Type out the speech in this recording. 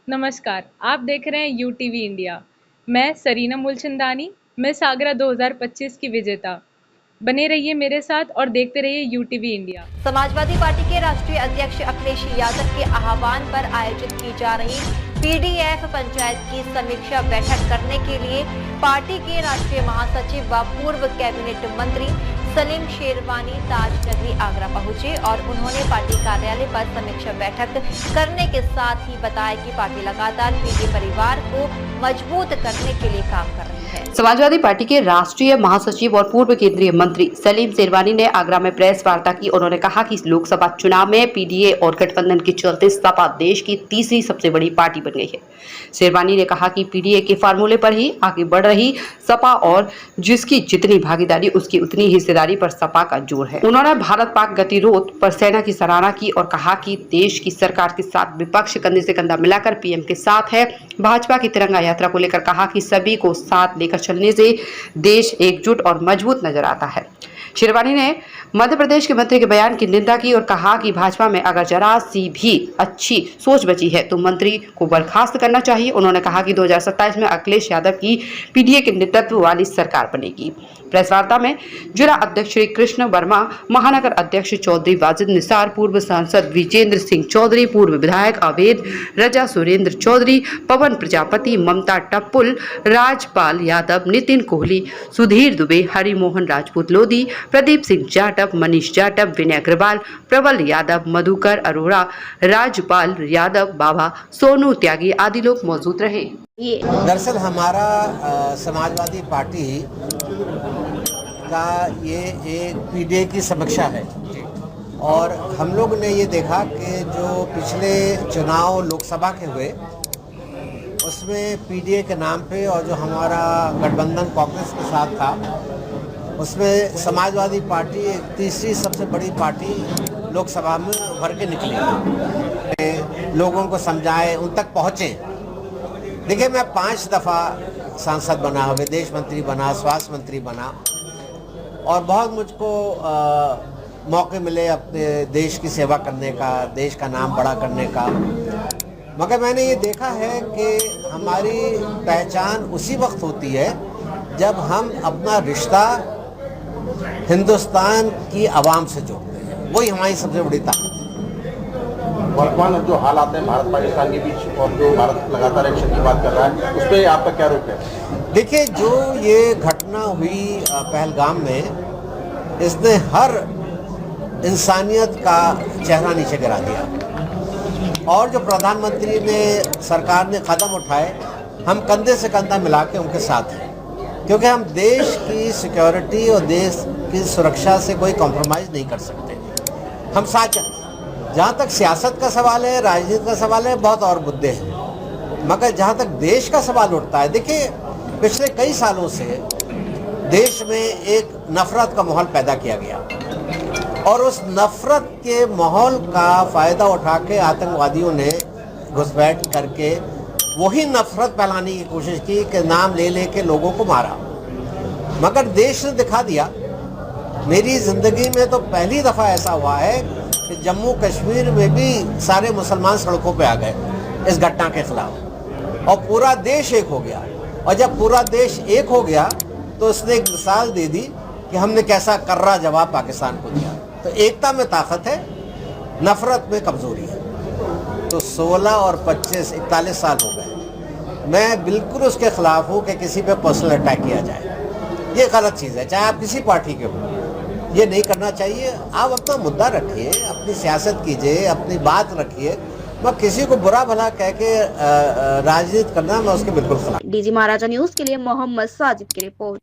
नमस्कार, आप देख रहे हैं यूटीवी इंडिया। मैं सरीना मूलचंदानी, मिस आगरा 2025 की विजेता। बने रहिए मेरे साथ और देखते रहिए यूटीवी इंडिया। समाजवादी पार्टी के राष्ट्रीय अध्यक्ष अखिलेश यादव के आह्वान पर आयोजित की जा रही पीडीएफ पंचायत की समीक्षा बैठक करने के लिए पार्टी के राष्ट्रीय महासचिव व पूर्व कैबिनेट मंत्री सलीम शेरवानी ताजनगरी आगरा पहुंचे और उन्होंने पार्टी कार्यालय पर समीक्षा बैठक करने के साथ ही बताया कि पार्टी लगातार पीडी परिवार को मजबूत करने के लिए काम कर रही है। समाजवादी पार्टी के राष्ट्रीय महासचिव और पूर्व केंद्रीय मंत्री सलीम शेरवानी ने आगरा में प्रेस वार्ता की। उन्होंने कहा कि लोकसभा चुनाव में पीडीए और गठबंधन के चलते सपा देश की तीसरी सबसे बड़ी पार्टी बन गई है। शेरवानी ने कहा कि पीडीए के फार्मूले पर ही आगे बढ़ रही सपा और जिसकी जितनी भागीदारी उसकी उतनी हिस्सेदारी पर सपा का जोर है। उन्होंने भारत पाक गतिरोध पर सेना की सराहना की और कहा कि देश की सरकार के साथ विपक्ष कंधे से कंधा मिलाकर पीएम के साथ है। भाजपा की तिरंगा यात्रा को लेकर कहा कि सभी को साथ लेकर चलने से देश एकजुट और मजबूत नजर आता है। शेरवानी ने मध्य प्रदेश के मंत्री के बयान की निंदा की और कहा कि भाजपा में अगर जरा सी भी अच्छी सोच बची है तो मंत्री को बर्खास्त करना चाहिए। उन्होंने कहा कि 2027 में अखिलेश यादव की पीडीए के नेतृत्व वाली सरकार बनेगी। प्रेस वार्ता में जिला अध्यक्ष श्री कृष्ण वर्मा, महानगर अध्यक्ष चौधरी वाजिद निसार, पूर्व सांसद विजेंद्र सिंह चौधरी, पूर्व विधायक अवैध रजा, सुरेंद्र चौधरी, पवन प्रजापति, ममता टप्पुल, राजपाल यादव, नितिन कोहली, सुधीर दुबे, हरिमोहन राजपूत लोधी, प्रदीप सिंह जाटव, मनीष जाटव, विनय अग्रवाल, प्रबल यादव, मधुकर अरोड़ा, राजपाल यादव, बाबा सोनू त्यागी आदि लोग मौजूद रहे। दरअसल हमारा समाजवादी पार्टी का ये एक पीडीए की समीक्षा है और हम लोग ने ये देखा कि जो पिछले चुनाव लोकसभा के हुए उसमें पीडीए के नाम पे और जो हमारा गठबंधन कांग्रेस के साथ था उसमें समाजवादी पार्टी एक तीसरी सबसे बड़ी पार्टी लोकसभा में भर के निकली, लोगों को समझाए, उन तक पहुँचे। देखिए, मैं 5 दफ़ा सांसद बना, विदेश मंत्री बना, स्वास्थ्य मंत्री बना और बहुत मुझको मौके मिले अपने देश की सेवा करने का, देश का नाम बड़ा करने का। मगर मैंने ये देखा है कि हमारी पहचान उसी वक्त होती है जब हम अपना रिश्ता हिंदुस्तान की आवाम से जोड़ते हैं, वही हमारी सबसे बड़ी ताकत है। वर्तमान जो हालात हैं भारत पाकिस्तान के बीच और जो भारत लगातार एक्शन की बात कर रहा है उस पर आपका क्या रुख है? देखिए, जो ये घटना हुई पहलगाम में, इसने हर इंसानियत का चेहरा नीचे गिरा दिया और जो प्रधानमंत्री ने, सरकार ने कदम उठाए, हम कंधे से कंधा मिला के उनके साथ हैं, क्योंकि हम देश की सिक्योरिटी और देश की सुरक्षा से कोई कॉम्प्रोमाइज़ नहीं कर सकते। हम साथ, जहाँ तक सियासत का सवाल है, राजनीति का सवाल है, बहुत और मुद्दे हैं, मगर जहाँ तक देश का सवाल उठता है, देखिए पिछले कई सालों से देश में एक नफरत का माहौल पैदा किया गया और उस नफरत के माहौल का फ़ायदा उठा के आतंकवादियों ने घुसपैठ करके वही नफरत फैलाने की कोशिश की कि नाम ले ले के लोगों को मारा। मगर देश ने दिखा दिया। मेरी ज़िंदगी में तो पहली दफ़ा ऐसा हुआ है कि जम्मू कश्मीर में भी सारे मुसलमान सड़कों पे आ गए इस घटना के खिलाफ और पूरा देश एक हो गया। और जब पूरा देश एक हो गया तो उसने एक मिसाल दे दी कि हमने कैसा कर्रा जवाब पाकिस्तान को दिया। तो एकता में ताकत है, नफरत में कमज़ोरी है। तो 16 और 25 41 साल हो गए, मैं बिल्कुल उसके ख़िलाफ़ हूँ कि किसी पे पर्सनल अटैक किया जाए। ये गलत चीज़ है, चाहे आप किसी पार्टी के हो, ये नहीं करना चाहिए। आप अपना मुद्दा रखिए, अपनी सियासत कीजिए, अपनी बात रखिए। मैं किसी को बुरा भला कह के राजनीति करना, मैं उसके बिल्कुल खिलाफ। डीजी महाराजा न्यूज़ के लिए मोहम्मद साजिद की रिपोर्ट।